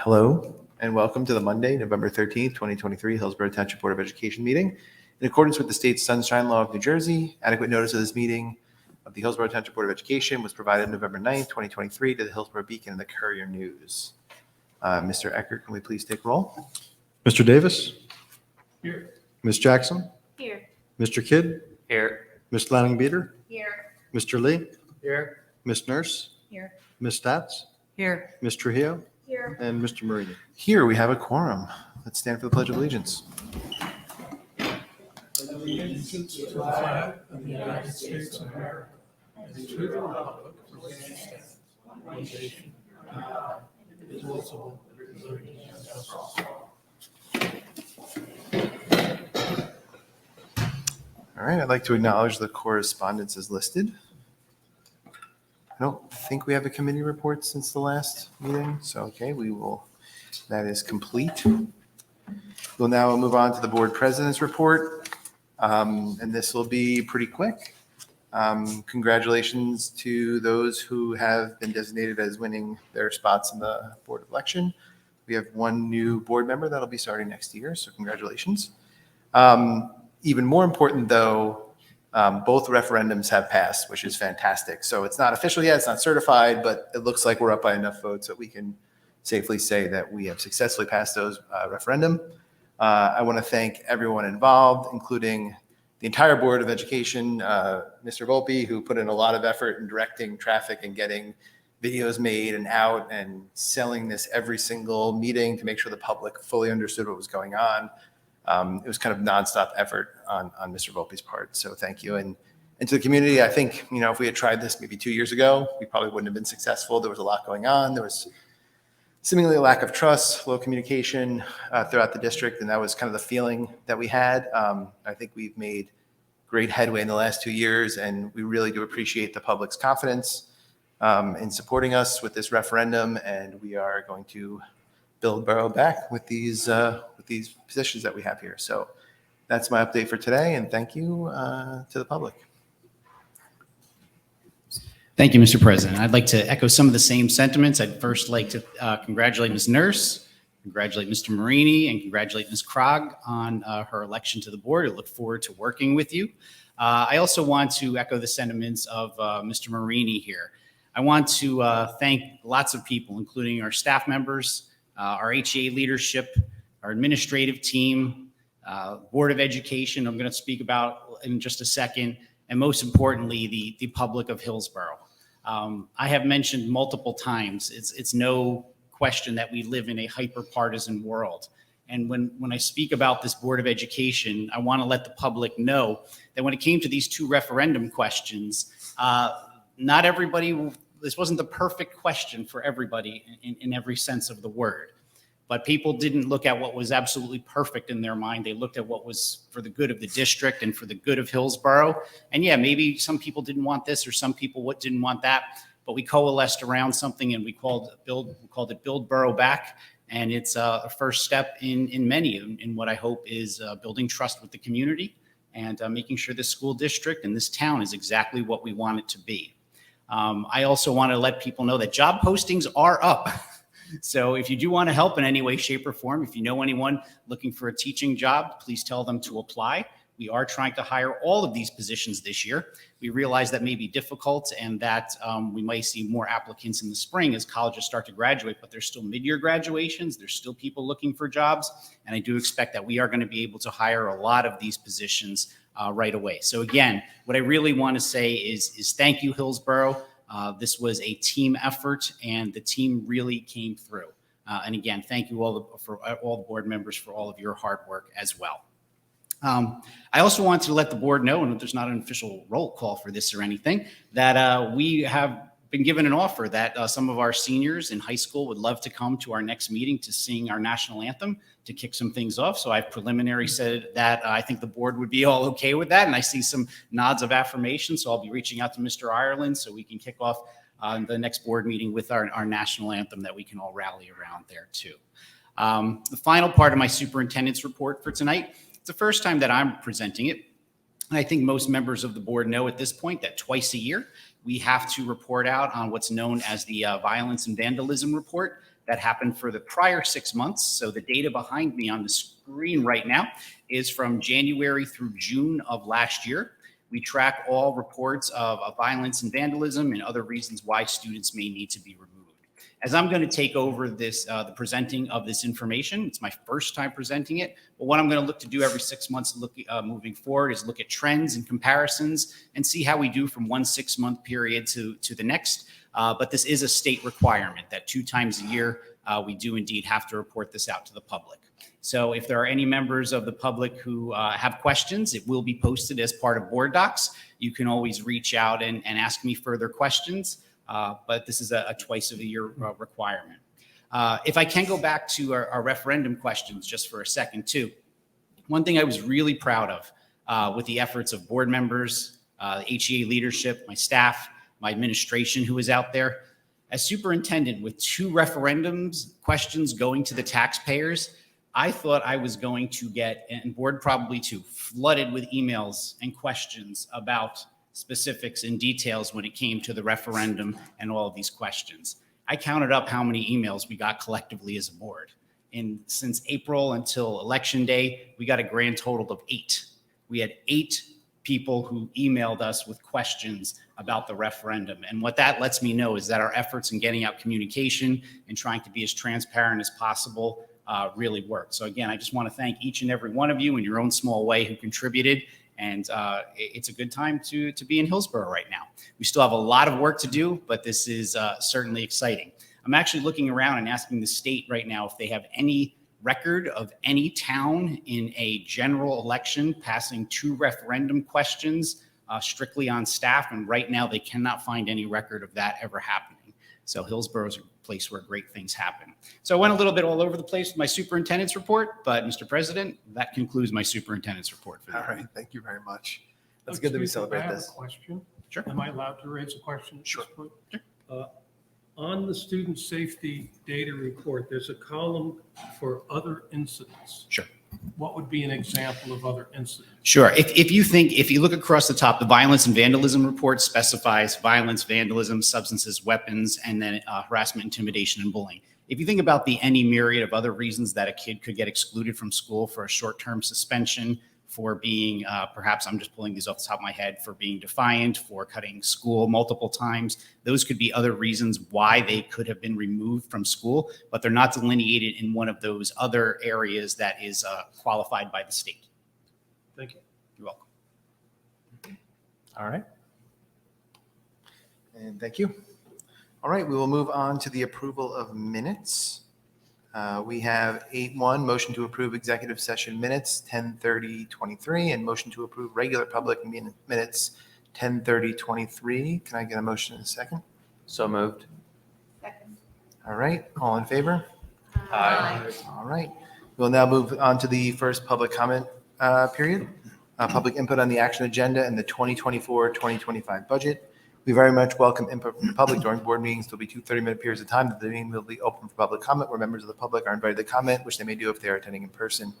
Hello and welcome to the Monday, November 13th, 2023 Hillsborough Township Board of Education meeting. In accordance with the state's Sunshine Law of New Jersey, adequate notice of this meeting of the Hillsborough Township Board of Education was provided November 9th, 2023 to the Hillsborough Beacon and the Courier News. Mr. Eckert, can we please take roll? Mr. Davis? Here. Ms. Jackson? Here. Mr. Kidd? Here. Ms. Lanning-Beater? Here. Mr. Lee? Here. Ms. Nurse? Here. Ms. Stats? Here. Ms. Trujillo? Here. And Mr. Marini. Here we have a quorum. Let's stand for the Pledge of Allegiance. Allegiance to the flag of the United States of America and to the republic for which it stands, one nation, under God, indivisible, with liberty and justice for all. All right, I'd like to acknowledge the correspondence as listed. I don't think we have a committee report since the last meeting, so okay, that is complete. We'll now move on to the board president's report, and this will be pretty quick. Congratulations to those who have been designated as winning their spots in the board election. We have one new board member that'll be starting next year, so congratulations. Even more important though, both referendums have passed, which is fantastic. So it's not official yet, it's not certified, but it looks like we're up by enough votes that we can safely say that we have successfully passed those referendum. I want to thank everyone involved, including the entire Board of Education, Mr. Volpe, who put in a lot of effort in directing traffic and getting videos made and out and selling this every single meeting to make sure the public fully understood what was going on. It was kind of nonstop effort on Mr. Volpe's part. So thank you. And to the community, I think, if we had tried this maybe 2 years ago, we probably wouldn't have been successful. There was a lot going on. There was seemingly a lack of trust, low communication throughout the district. And that was kind of the feeling that we had. I think we've made great headway in the last 2 years, and we really do appreciate the public's confidence in supporting us with this referendum. And we are going to build Borough back with these positions that we have here. So that's my update for today, and thank you to the public. Thank you, Mr. President. I'd like to echo some of the same sentiments. I'd first like to congratulate Ms. Nurse, congratulate Mr. Marini, and congratulate Ms. Krog on her election to the board. I look forward to working with you. I also want to echo the sentiments of Mr. Marini here. I want to thank lots of people, including our staff members, our HEA leadership, our administrative team, Board of Education, I'm going to speak about in just a second, and most importantly, the public of Hillsborough. I have mentioned multiple times, it's no question that we live in a hyper-partisan world. And when I speak about this Board of Education, I want to let the public know that when it came to these two referendum questions, not everybody, this wasn't the perfect question for everybody in every sense of the word. But people didn't look at what was absolutely perfect in their mind. They looked at what was for the good of the district and for the good of Hillsborough. And yeah, maybe some people didn't want this or some people didn't want that, but we coalesced around something and we called it Build Borough Back. And it's a first step in many, in what I hope is building trust with the community and making sure this school district and this town is exactly what we want it to be. I also want to let people know that job postings are up. So if you do want to help in any way, shape, or form, if you know anyone looking for a teaching job, please tell them to apply. We are trying to hire all of these positions this year. We realize that may be difficult and that we might see more applicants in the spring as colleges start to graduate, but there's still mid-year graduations. There's still people looking for jobs. And I do expect that we are going to be able to hire a lot of these positions right away. So again, what I really want to say is thank you, Hillsborough. This was a team effort, and the team really came through. And again, thank you all the board members for all of your hard work as well. I also want to let the board know, and there's not an official roll call for this or anything, that we have been given an offer that some of our seniors in high school would love to come to our next meeting to sing our national anthem to kick some things off. So I've preliminary said that I think the board would be all okay with that. And I see some nods of affirmation. So I'll be reaching out to Mr. Ireland so we can kick off the next board meeting with our national anthem that we can all rally around there too. The final part of my superintendent's report for tonight, it's the first time that I'm presenting it. And I think most members of the board know at this point that twice a year, we have to report out on what's known as the violence and vandalism report that happened for the prior 6 months. So the data behind me on the screen right now is from January through June of last year. We track all reports of violence and vandalism and other reasons why students may need to be removed. As I'm going to take over this, the presenting of this information, it's my first time presenting it, but what I'm going to look to do every 6 months moving forward is look at trends and comparisons and see how we do from one 6-month period to the next. But this is a state requirement that 2 times a year, we do indeed have to report this out to the public. So if there are any members of the public who have questions, it will be posted as part of board docs. You can always reach out and ask me further questions. But this is a twice a year requirement. If I can go back to our referendum questions just for a second too. One thing I was really proud of with the efforts of board members, the HEA leadership, my staff, my administration who was out there. As superintendent with 2 referendums questions going to the taxpayers, I thought I was going to get, and board probably too, flooded with emails and questions about specifics and details when it came to the referendum and all of these questions. I counted up how many emails we got collectively as a board. And since April until election day, we got a grand total of 8. We had 8 people who emailed us with questions about the referendum. And what that lets me know is that our efforts in getting out communication and trying to be as transparent as possible really worked. So again, I just want to thank each and every one of you in your own small way who contributed. And it's a good time to be in Hillsborough right now. We still have a lot of work to do, but this is certainly exciting. I'm actually looking around and asking the state right now if they have any record of any town in a general election passing 2 referendum questions strictly on staff. And right now they cannot find any record of that ever happening. So Hillsborough is a place where great things happen. So I went a little bit all over the place with my superintendent's report, but Mr. President, that concludes my superintendent's report for the All year. right, thank you very much. That's good that we Excuse me, celebrate I have this. a question. Sure. Am I allowed to raise a question? at Sure. this point? On the student safety data report, there's a column for other incidents. Sure. What would be an example of other incidents? Sure. If you look across the top, the violence and vandalism report specifies violence, vandalism, substances, weapons, and then harassment, intimidation, and bullying. If you think about the any myriad of other reasons that a kid could get excluded from school for a short-term suspension, for being, perhaps I'm just pulling these off the top of my head, for being defiant, for cutting school multiple times. Those could be other reasons why they could have been removed from school, but they're not delineated in one of those other areas that is qualified by the state. Thank you. You're welcome. All right. And thank you. All right, we will move on to the approval of minutes. We have 8.1, motion to approve executive session minutes, 10:30:23, and motion to approve regular public minutes, 10:30:23. Can I get a motion in a second? So moved. Second. All right, all in favor? Aye. All right. We'll now move on to the first public comment period. Public input on the action agenda and the 2024-2025 budget. We very much welcome input from the public during board meetings. There'll be 2 30-minute periods of time that the meeting will be open for public comment, where members of the public are invited to comment, which they may do if they are attending in person.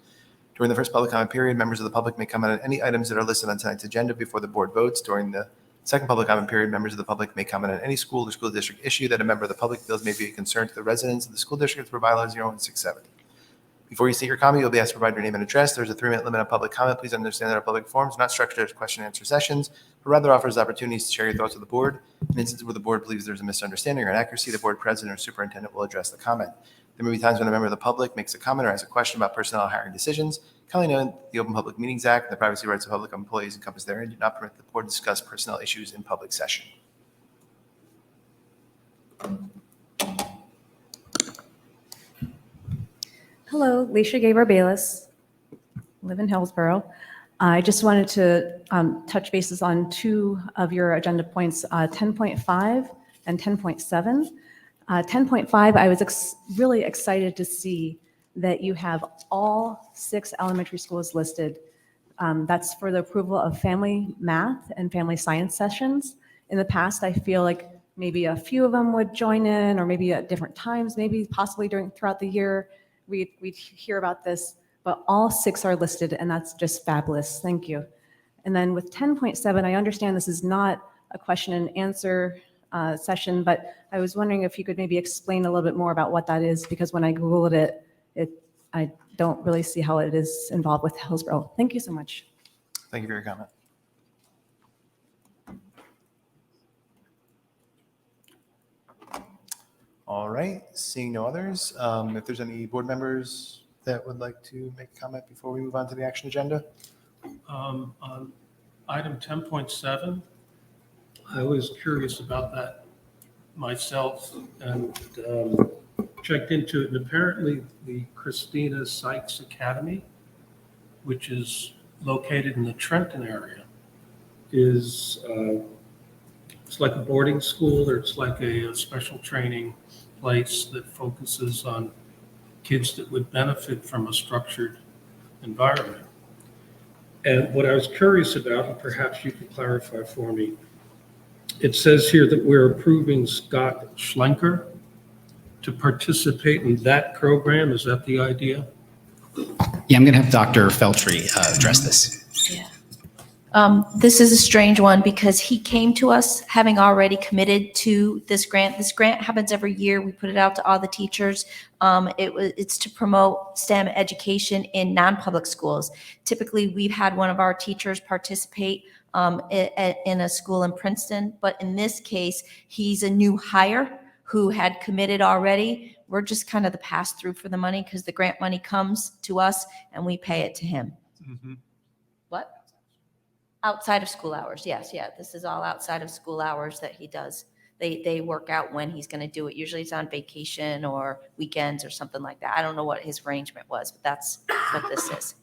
During the first public comment period, members of the public may comment on any items that are listed on tonight's agenda before the board votes. During the second public comment period, members of the public may comment on any school or school district issue that a member of the public feels may be a concern to the residents of the school district per bylaw 0167. Before you state your comment, you'll be asked to provide your name and address. There's a 3-minute limit on public comment. Please understand that our public forums are not structured as question and answer sessions, but rather offers opportunities to share your thoughts with the board. In instances where the board believes there's a misunderstanding or inaccuracy, the board president or superintendent will address the comment. There may be times when a member of the public makes a comment or asks a question about personnel or hiring decisions. Kindly note the Open Public Meetings Act and the privacy rights of public employees encompassed therein do not permit the board to discuss personnel issues in public session. Hello, Leisha Gaber-Bayless, live in Hillsborough. I just wanted to touch bases on 2 of your agenda points, 10.5 and 10.7. 10.5, I was really excited to see that you have all 6 elementary schools listed. That's for the approval of family math and family science sessions. In the past, I feel like maybe a few of them would join in, or maybe at different times, maybe possibly throughout the year. We'd hear about this, but all 6 are listed, and that's just fabulous. Thank you. And then with 10.7, I understand this is not a question and answer session, but I was wondering if you could maybe explain a little bit more about what that is, because when I Googled it, I don't really see how it is involved with Hillsborough. Thank you so much. Thank you for your comment. All right, seeing no others, if there's any board members that would like to make a comment before we move on to the action agenda? On item 10.7, I was curious about that myself and checked into it. And apparently the Christina Sykes Academy, which is located in the Trenton area, is it's like a boarding school, or it's like a special training place that focuses on kids that would benefit from a structured environment. And what I was curious about, and perhaps you could clarify for me, it says here that we're approving Scott Schlenker to participate in that program. Is that the idea? Yeah, I'm going to have Dr. Feltry address this. This is a strange one because he came to us having already committed to this grant. This grant happens every year. We put it out to all the teachers. It's to promote STEM education in non-public schools. Typically, we've had one of our teachers participate in a school in Princeton, but in this case, he's a new hire who had committed already. We're just kind of the pass-through for the money because the grant money comes to us and we pay it to him. What? Outside of school hours, yes, yeah. This is all outside of school hours that he does. They work out when he's going to do it. Usually it's on vacation or weekends or something like that. I don't know what his arrangement was, but that's what this is.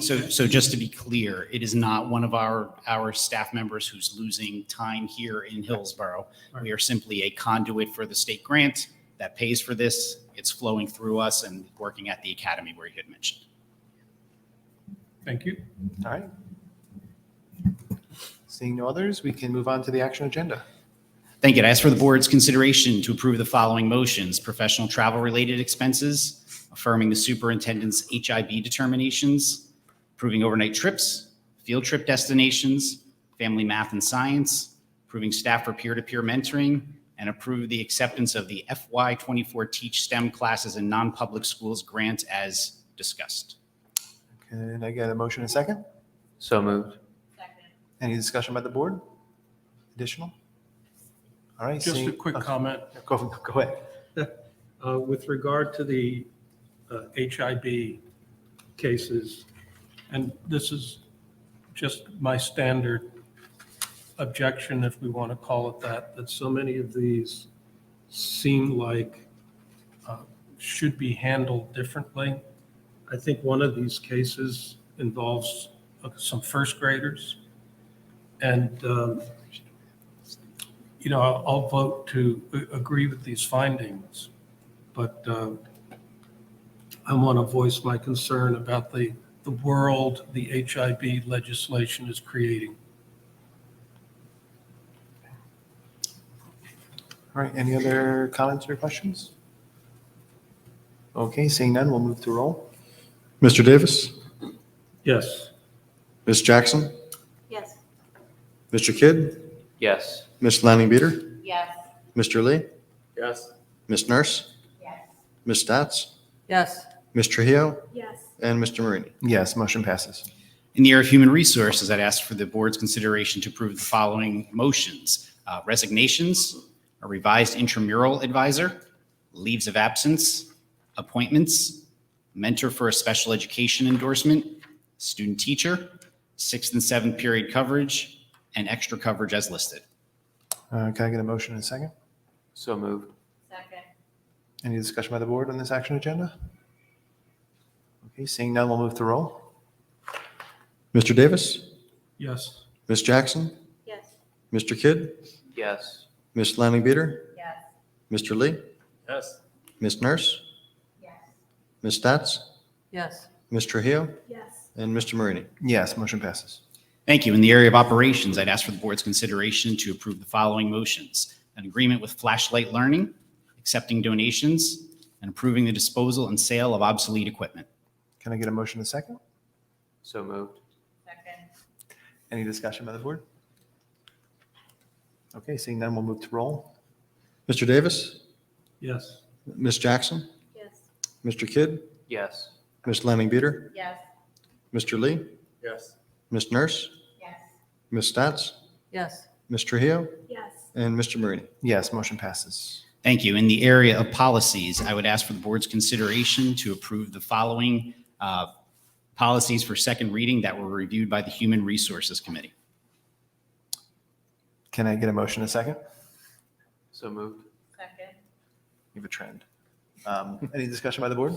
So just to be clear, it is not one of our staff members who's losing time here in Hillsborough. We are simply a conduit for the state grant that pays for this. It's flowing through us and working at the academy where you had mentioned. Thank you. All right. Seeing no others, we can move on to the action agenda. Thank you. I ask for the board's consideration to approve the following motions: professional travel-related expenses, affirming the superintendent's HIB determinations, approving overnight trips, field trip destinations, family math and science, approving staff for peer-to-peer mentoring, and approve the acceptance of the FY24 Teach STEM Classes in Non-Public Schools grant as discussed. Can I get a motion and a second? So moved. Any discussion by the board? Additional? All right. Just a seeing- quick oh, comment. Go ahead. With regard to the HIB cases, and this is just my standard objection, if we want to call it that so many of these seem like should be handled differently. I think one of these cases involves some first graders. And, I'll vote to agree with these findings, but I want to voice my concern about the world the HIB legislation is creating. All right. Any other comments or questions? Okay. Seeing none, we'll move to roll. Mr. Davis? Yes. Ms. Jackson? Yes. Mr. Kidd? Yes. Ms. Lanning Beater? Yes. Mr. Lee? Yes. Ms. Nurse? Yes. Ms. Stats? Yes. Ms. Trujillo? Yes. And Mr. Marini. Yes, motion passes. In the area of human resources, I'd ask for the board's consideration to approve the following motions: resignations, a revised intramural advisor, leaves of absence, appointments, mentor for a special education endorsement, student teacher, 6th and 7th period coverage, and extra coverage as listed. Can I get a motion and a second? So moved. Second. Any discussion by the board on this action agenda? Okay, seeing none, we'll move to roll. Mr. Davis? Yes. Ms. Jackson? Yes. Mr. Kidd? Yes. Ms. Lanning Beater? Yes. Mr. Lee? Yes. Ms. Nurse? Yes. Ms. Stats? Yes. Ms. Trujillo? Yes. And Mr. Marini. Yes, motion passes. Thank you. In the area of operations, I'd ask for the board's consideration to approve the following motions: an agreement with Flashlight Learning, accepting donations, and approving the disposal and sale of obsolete equipment. Can I get a motion and a second? So moved. Second. Any discussion by the board? Okay, seeing none, we'll move to roll. Mr. Davis? Yes. Ms. Jackson? Yes. Mr. Kidd? Yes. Ms. Lanning Beater? Yes. Mr. Lee? Yes. Ms. Nurse? Yes. Ms. Stats? Yes. Ms. Trujillo? Yes. And Mr. Marini. Yes, motion passes. Thank you. In the area of policies, I would ask for the board's consideration to approve the following policies for second reading that were reviewed by the Human Resources Committee. Can I get a motion a second? So moved. Second. You have a trend. Any discussion by the board?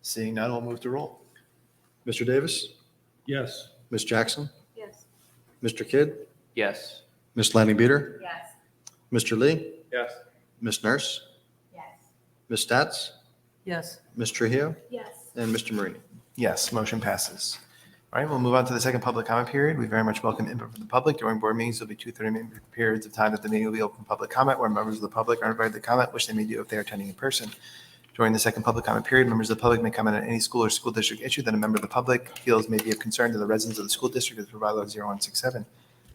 Seeing none, we'll move to roll. Mr. Davis? Yes. Ms. Jackson? Yes. Mr. Kidd? Yes. Ms. Lanning Beater? Yes. Mr. Lee? Yes. Ms. Nurse? Yes. Ms. Stats? Yes. Ms. Trujillo? Yes. And Mr. Marini. Yes, motion passes. All right, we'll move on to the second public comment period. We very much welcome input from the public. During board meetings, there'll be 2 30-minute periods of time that the meeting will be open for public comment, where members of the public are invited to comment, which they may do if they are attending in person. During the second public comment period, members of the public may comment on any school or school district issue that a member of the public feels may be of concern to the residents of the school district as provided by 0167.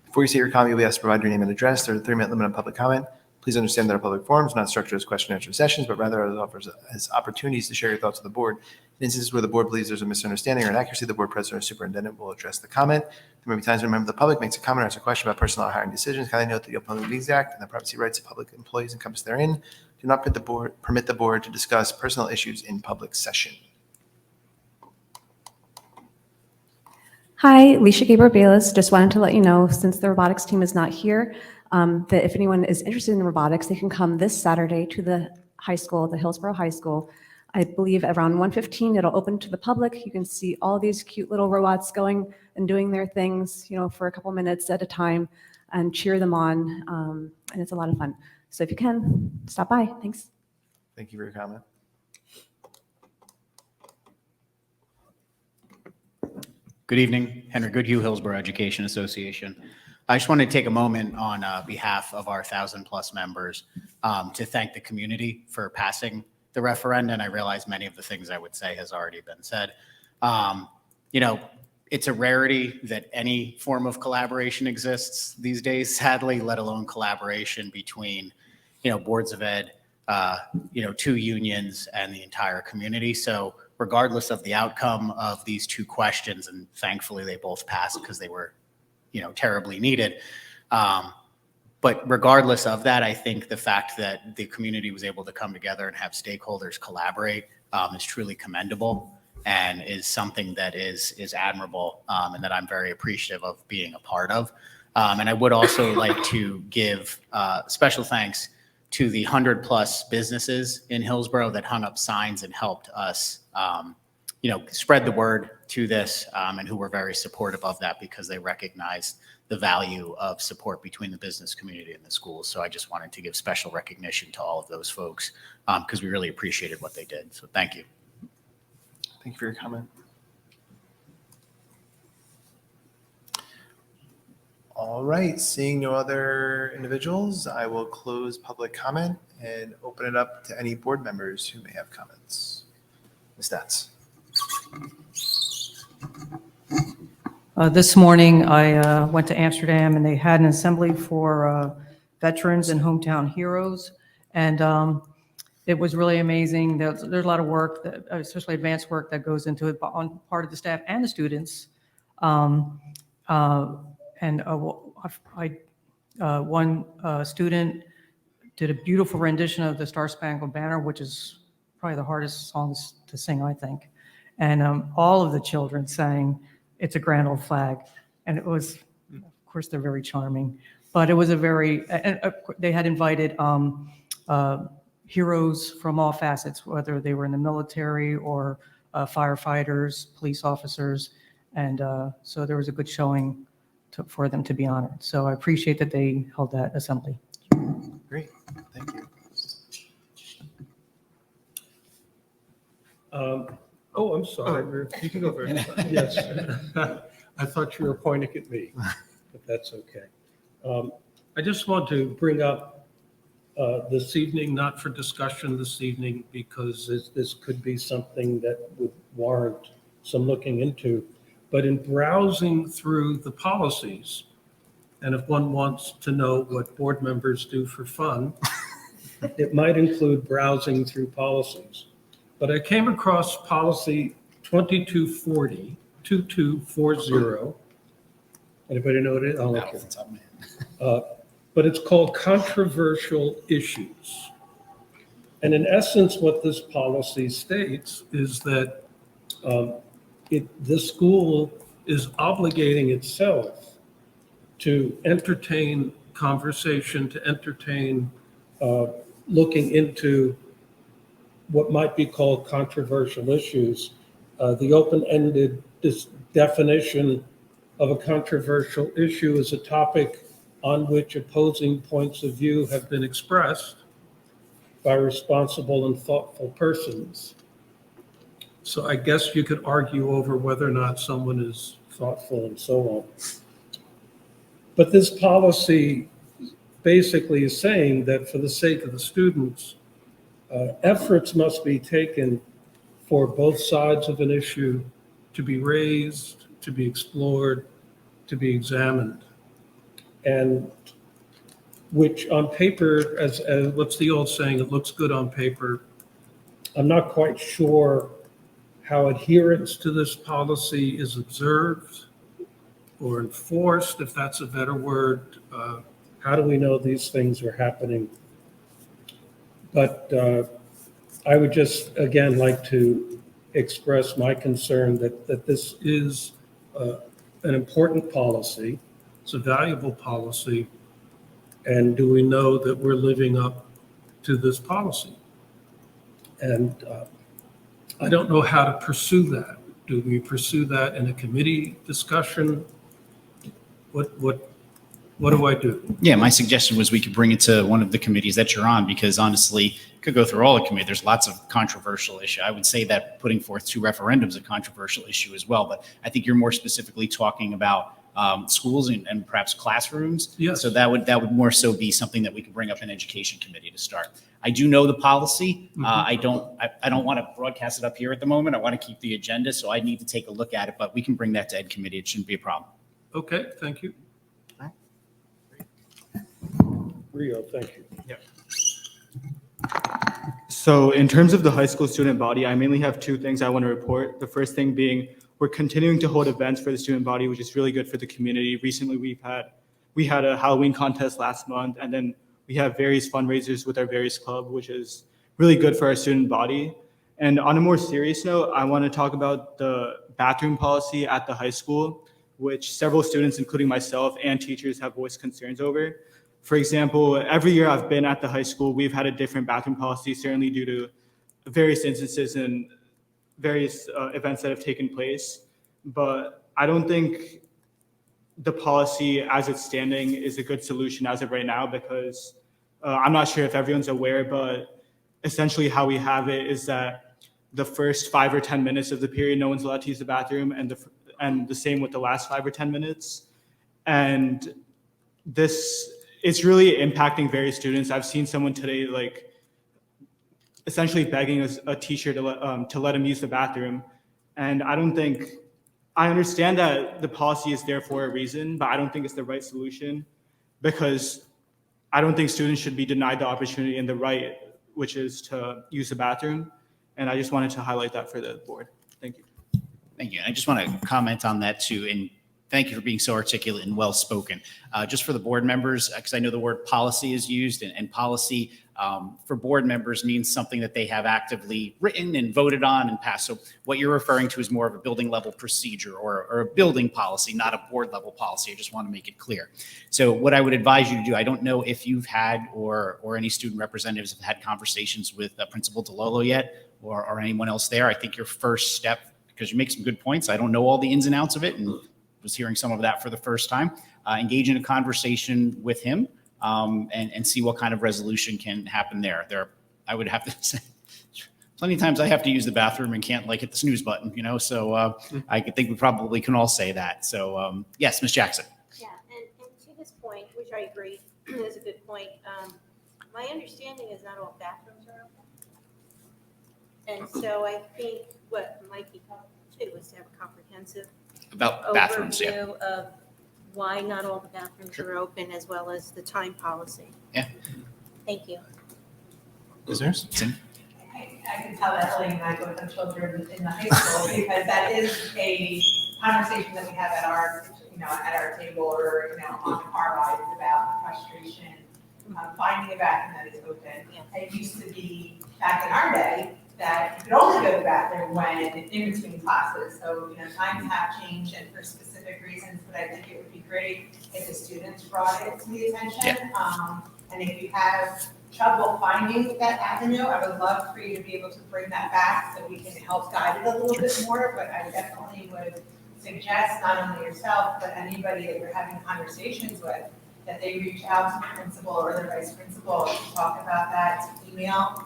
Before you say your comment, you'll be asked to provide your name and address. There's a 3-minute limit on public comment. Please understand that our public forums are not structured as question and answer sessions, but rather as opportunities to share your thoughts with the board. In instances where the board believes there's a misunderstanding or inaccuracy, the board president or superintendent will address the comment. There may be times when a member of the public makes a comment or asks a question about personnel or hiring decisions. Kindly note that the Public Meetings Act and the privacy rights of public employees encompassed therein do not permit the board to discuss personal issues in public session. Hi, Alicia Gabriel-Bayless. Just wanted to let you know, since the robotics team is not here, that if anyone is interested in robotics, they can come this Saturday to the high school, the Hillsborough High School. I believe around 1:15, it'll open to the public. You can see all these cute little robots going and doing their things, for a couple minutes at a time and cheer them on. And it's a lot of fun. So if you can, stop by. Thanks. Thank you for your comment. Good evening, Henry Goodhue, Hillsborough Education Association. I just want to take a moment on behalf of our 1,000+ members to thank the community for passing the referendum. And I realize many of the things I would say has already been said. It's a rarity that any form of collaboration exists these days, sadly, let alone collaboration between, boards of ed, 2 unions and the entire community. So regardless of the outcome of these 2 questions, and thankfully they both passed because they were, terribly needed. But regardless of that, I think the fact that the community was able to come together and have stakeholders collaborate is truly commendable and is something that is admirable and that I'm very appreciative of being a part of. And I would also like to give special thanks to the 100+ businesses in Hillsborough that hung up signs and helped us, spread the word to this and who were very supportive of that because they recognized the value of support between the business community and the schools. So I just wanted to give special recognition to all of those folks because we really appreciated what they did. So thank you. Thank you for your comment. All right, seeing no other individuals, I will close public comment and open it up to any board members who may have comments. Ms. Stats. This morning, I went to Amsterdam, and they had an assembly for veterans and hometown heroes, and it was really amazing. There's a lot of work, especially advanced work, that goes into it on part of the staff and the students. One student did a beautiful rendition of the Star Spangled Banner, which is probably the hardest songs to sing, I think. And all of the children sang "It's a Grand Old Flag," and it was, of course, they're very charming. But it was they had invited heroes from all facets, whether they were in the military or firefighters, police officers, and so there was a good showing for them to be honored. So I appreciate that they held that assembly. Great, thank you. I'm sorry. You can go first. Yes. I thought you were pointing at me, but that's okay. I just want to bring up this evening, not for discussion this evening, because this could be something that would warrant some looking into. But in browsing through the policies, And if one wants to know what board members do for fun, it might include browsing through policies. But I came across policy 2240. Anybody know what it is? Oh, Not okay. off the top of my head. But it's called controversial issues. And in essence, what this policy states is that the school is obligating itself to entertain conversation, to entertain looking into what might be called controversial issues. The open-ended definition of a controversial issue is a topic on which opposing points of view have been expressed by responsible and thoughtful persons. So I guess you could argue over whether or not someone is thoughtful and so on. But this policy basically is saying that for the sake of the students, efforts must be taken for both sides of an issue to be raised, to be explored, to be examined. And which on paper, as what's the old saying, it looks good on paper. I'm not quite sure how adherence to this policy is observed or enforced, if that's a better word. How do we know these things are happening? But I would just, again, like to express my concern that this is an important policy. It's a valuable policy. And do we know that we're living up to this policy? And I don't know how to pursue that. Do we pursue that in a committee discussion? What do I do? Yeah, my suggestion was we could bring it to one of the committees that you're on, because honestly, it could go through all the committees. There's lots of controversial issue. I would say that putting forth 2 referendums is a controversial issue as well, but I think you're more specifically talking about schools and perhaps classrooms. Yes. So that would more so be something that we could bring up in education committee to start. I do know the policy. I don't want to broadcast it up here at the moment. I want to keep the agenda, so I need to take a look at it, but we can bring that to ed committee. It shouldn't be a problem. Okay, thank you. Rio, thank you. So in terms of the high school student body, I mainly have 2 things I want to report. The first thing being we're continuing to hold events for the student body, which is really good for the community. Recently, we had a Halloween contest last month, and then we have various fundraisers with our various clubs, which is really good for our student body. And on a more serious note, I want to talk about the bathroom policy at the high school, which several students, including myself and teachers, have voiced concerns over. For example, every year I've been at the high school, we've had a different bathroom policy, certainly due to various instances and various events that have taken place. But I don't think the policy as it's standing is a good solution as of right now, because I'm not sure if everyone's aware, but essentially how we have it is that the first 5 or 10 minutes of the period, no one's allowed to use the bathroom, and the same with the last 5 or 10 minutes. And this, it's really impacting various students. I've seen someone today, like, essentially begging a teacher to let him use the bathroom. And I understand that the policy is there for a reason, but I don't think it's the right solution, because I don't think students should be denied the opportunity and the right, which is to use the bathroom. And I just wanted to highlight that for the board. Thank you. Thank you. I just want to comment on that too. And thank you for being so articulate and well-spoken. Just for the board members, because I know the word policy is used, and policy for board members means something that they have actively written and voted on and passed. So what you're referring to is more of a building level procedure or a building policy, not a board level policy. I just want to make it clear. So what I would advise you to do, I don't know if you've had or any student representatives have had conversations with Principal DeLolo yet, or anyone else there. I think your first step, because you make some good points, I don't know all the ins and outs of it, and was hearing some of that for the first time, engage in a conversation with him and see what kind of resolution can happen there. I would have to say, plenty of times I have to use the bathroom and can't hit the snooze button, so I think we probably can all say that. So yes, Ms. Jackson. Yeah, and to this point, which I agree is a good point, my understanding is not all bathrooms are open. And so I think what might be helpful too is to have a comprehensive About bathrooms, yeah. overview of why not all the bathrooms are open as well as the time policy. Yeah. Thank you. Ms. Nurse? I can tell that Ellie and I both have children in the high school because that is a conversation that we have at our, at our table or, on the car ride is about frustration, finding a bathroom that is open. It used to be back in our day that you could only go to the bathroom when in between classes. So, times have changed and for specific reasons, but I think it would be great if the students brought it to the attention. And if you have trouble finding that avenue, I would love for you to be able to bring that back so we can help guide it a little bit more. But I definitely would suggest not only yourself, but anybody that you're having conversations with, that they reach out to the principal or the vice principal to talk about that, to email,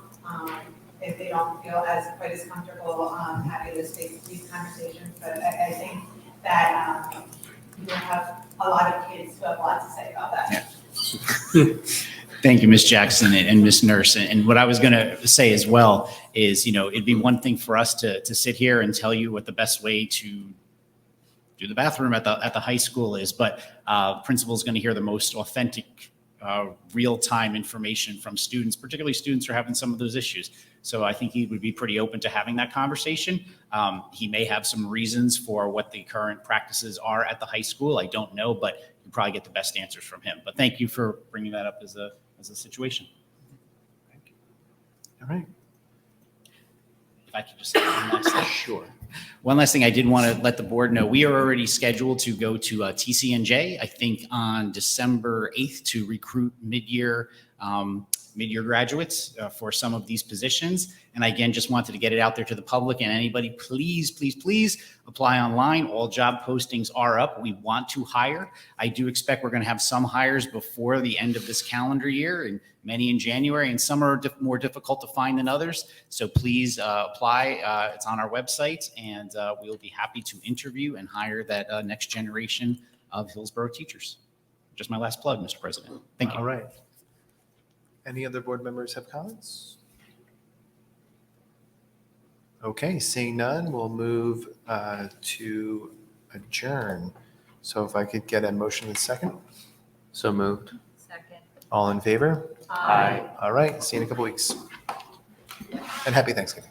if they don't feel quite as comfortable having these conversations. But I think that you have a lot of kids who have a lot to say about that. Yeah. Thank you, Ms. Jackson and Ms. Nurse. And what I was going to say as well is, it'd be one thing for us to sit here and tell you what the best way to do the bathroom at the high school is, but principal is going to hear the most authentic, real-time information from students, particularly students who are having some of those issues. So I think he would be pretty open to having that conversation. He may have some reasons for what the current practices are at the high school. I don't know, but you probably get the best answers from him. But thank you for bringing that up as a situation. Thank you. All right. If I could just say one last thing. Sure. One last thing I did want to let the board know, we are already scheduled to go to TCNJ, I think on December 8th, to recruit mid-year graduates for some of these positions. And again, just wanted to get it out there to the public and anybody, please, please, please apply online. All job postings are up. We want to hire. I do expect we're going to have some hires before the end of this calendar year and many in January, and some are more difficult to find than others. So please apply. It's on our website, and we'll be happy to interview and hire that next generation of Hillsborough teachers. Just my last plug, Mr. President. Thank you. All right. Any other board members have comments? Okay, seeing none, we'll move to adjourn. So if I could get a motion in a second. So moved. Second. All in favor? Aye. All right, see you in a couple weeks. And happy Thanksgiving.